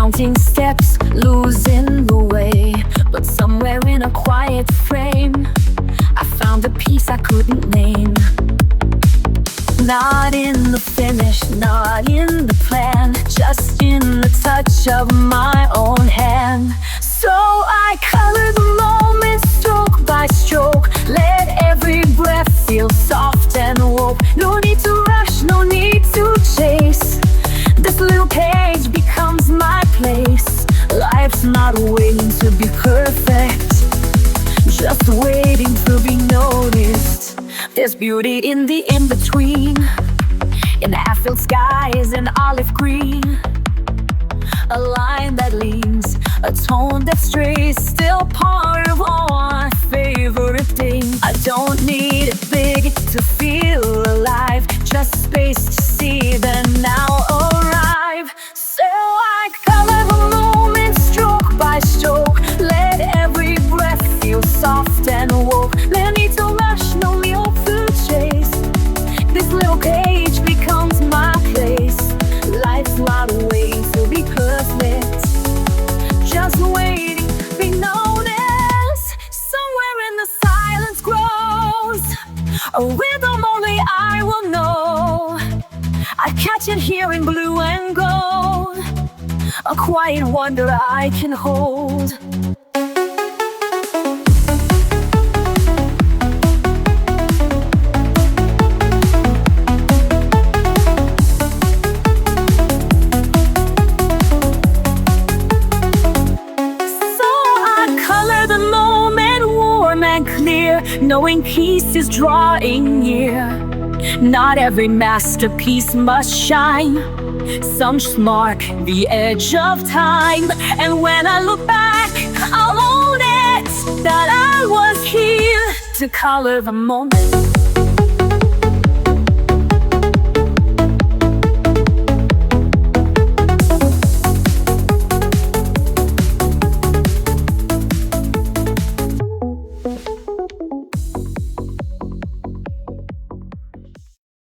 counting steps, losing the way. But somewhere in a quiet frame, I found a piece I couldn't name. Not in the finish, not in the plan, just in the touch of my own hand. So I color the moment stroke by stroke, let every breath feel soft and woke. No need to rush, no need to chase. This little page becomes my place. Life's not waiting to be perfect, just waiting to be noticed. There's beauty in the in-between, in half-filled skies and olive green. A line that leans, a tone that strays, still part of all my favorite things. I don't need it big to feel alive, just space to see the now arrive. So I color the moment stroke by stroke, let every breath feel soft and woke. No need to rush, no need to chase. This little page becomes my place. Life's not waiting to be perfect, just waiting to be noticed. Somewhere in the silence grows a rhythm only I will know. I catch it here in blue and gold, a quiet wonder I can hold. Knowing peace is drawing near. Not every masterpiece must shine, some just mark the edge of time. And when I look back, I'll own it, that I was here to color the moment.